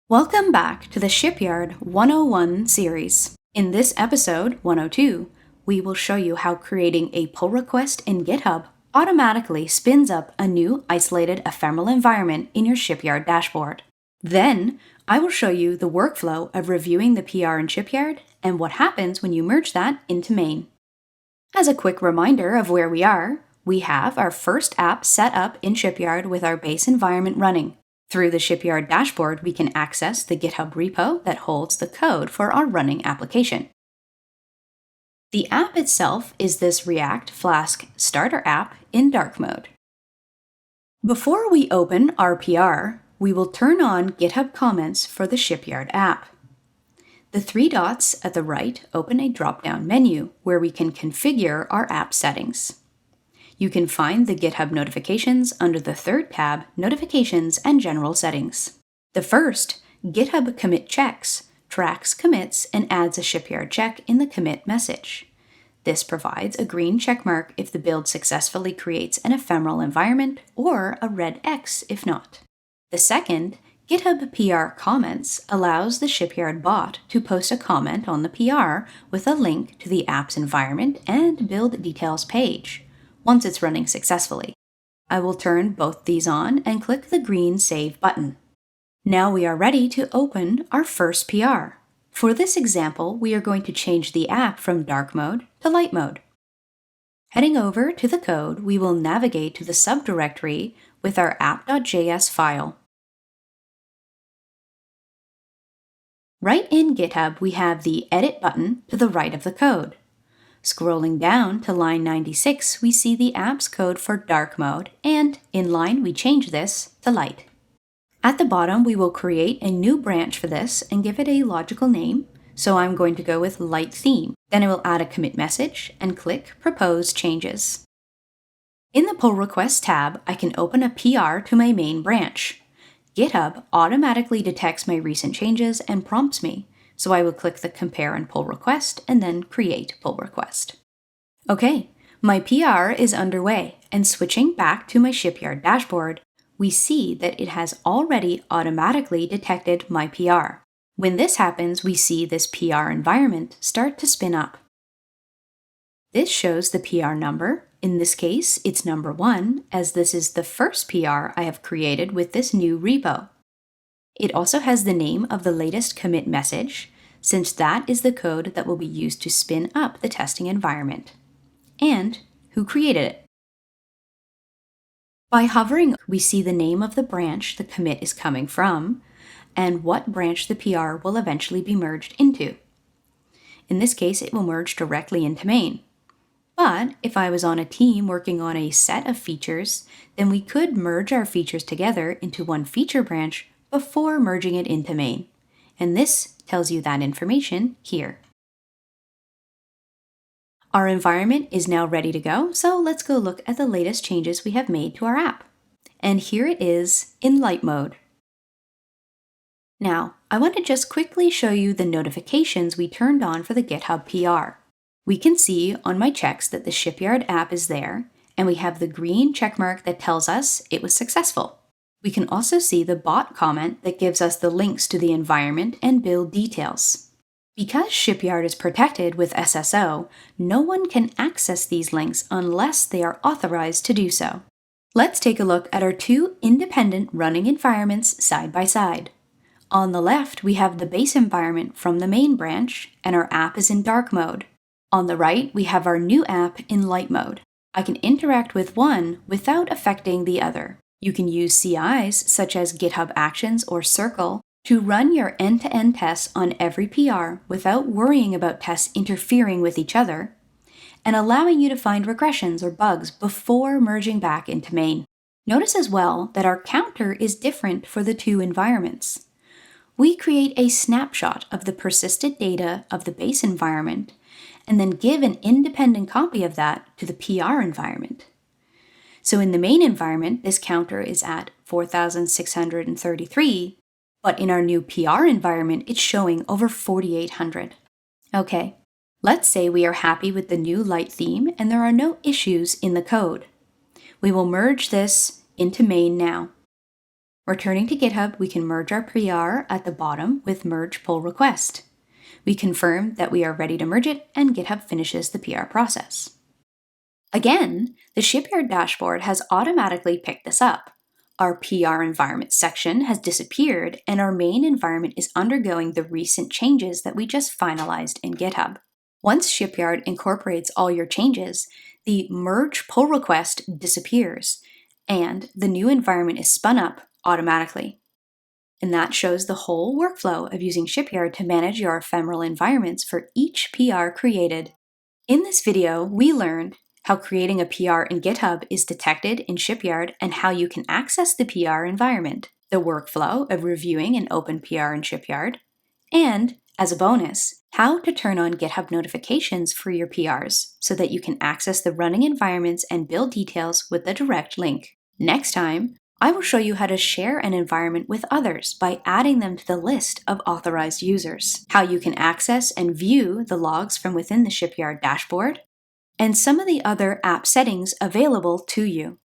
Welcome back to the Shipyard 101 series. In this episode, 102, we will show you how creating a pull request in GitHub automatically spins up a new isolated ephemeral environment in your Shipyard dashboard. Then, I will show you the workflow of reviewing the PR in Shipyard and what happens when you merge that into main. As a quick reminder of where we have our first app set up in Shipyard with our base environment running. Through the Shipyard dashboard, we can access the GitHub repo that holds the code for our running application. The app itself is this React Flask starter app in dark mode. Before we open our PR, we will turn on GitHub comments for the Shipyard app. The three dots at the right open a drop-down menu where we can configure our app settings. You can find the GitHub notifications under the third tab, Notifications and General Settings. The first, GitHub Commit Checks, tracks commits and adds a Shipyard check in the commit message. This provides a green checkmark if the build successfully creates an ephemeral environment or a red X if not. The second, GitHub PR Comments, allows the Shipyard bot to post a comment on the PR with a link to the app's environment and build details page once it's running successfully. I will turn both these on and click the green Save button. Now we are ready to open our first PR. For this example, we are going to change the app from dark mode to light mode. Heading over to the code, we will navigate to the subdirectory with our app.js file. Right in GitHub, we have the Edit button to the right of the code. Scrolling down to line 96, we see the app's code for dark mode, and in line we change this to light. At the bottom, we will create a new branch for this and give it a logical name, so I'm going to go with light theme. Then I will add a commit message and click Propose Changes. In the Pull Request tab, I can open a PR to my main branch. GitHub automatically detects my recent changes and prompts me, so I will click the Compare and Pull Request and then Create Pull Request. Okay, my PR is underway, and switching back to my Shipyard dashboard, we see that it has already automatically detected my PR. When this happens, we see this PR environment start to spin up. This shows the PR number. In this case, it's number 1, as this is the first PR I have created with this new repo. It also has the name of the latest commit message, since that is the code that will be used to spin up the testing environment, and who created it. By hovering, we see the name of the branch the commit is coming from, and what branch the PR will eventually be merged into. In this case, it will merge directly into main. But if I was on a team working on a set of features, then we could merge our features together into one feature branch before merging it into main, and this tells you that information here. Our environment is now ready to go, so let's go look at the latest changes we have made to our app. And here it is in light mode. Now, I want to just quickly show you the notifications we turned on for the GitHub PR. We can see on my checks that the Shipyard app is there, and we have the green checkmark that tells us it was successful. We can also see the bot comment that gives us the links to the environment and build details. Because Shipyard is protected with SSO, no one can access these links unless they are authorized to do so. Let's take a look at our two independent running environments side by side. On the left, we have the base environment from the main branch, and our app is in dark mode. On the right, we have our new app in light mode. I can interact with one without affecting the other. You can use CIs such as GitHub Actions or Circle to run your end-to-end tests on every PR without worrying about tests interfering with each other, and allowing you to find regressions or bugs before merging back into main. Notice as well that our counter is different for the two environments. We create a snapshot of the persisted data of the base environment and then give an independent copy of that to the PR environment. So in the main environment, this counter is at 4,633, but in our new PR environment, it's showing over 4,800. Okay, let's say we are happy with the new light theme and there are no issues in the code. We will merge this into main now. Returning to GitHub, we can merge our PR at the bottom with merge pull request. We confirm that we are ready to merge it, and GitHub finishes the PR process. Again, the Shipyard dashboard has automatically picked this up. Our PR environment section has disappeared, and our main environment is undergoing the recent changes that we just finalized in GitHub. Once Shipyard incorporates all your changes, the merge pull request disappears, and the new environment is spun up automatically. And that shows the whole workflow of using Shipyard to manage your ephemeral environments for each PR created. In this video, we learned how creating a PR in GitHub is detected in Shipyard and how you can access the PR environment, the workflow of reviewing an open PR in Shipyard, and, as a bonus, how to turn on GitHub notifications for your PRs so that you can access the running environments and build details with a direct link. Next time, I will show you how to share an environment with others by adding them to the list of authorized users, how you can access and view the logs from within the Shipyard dashboard, and some of the other app settings available to you.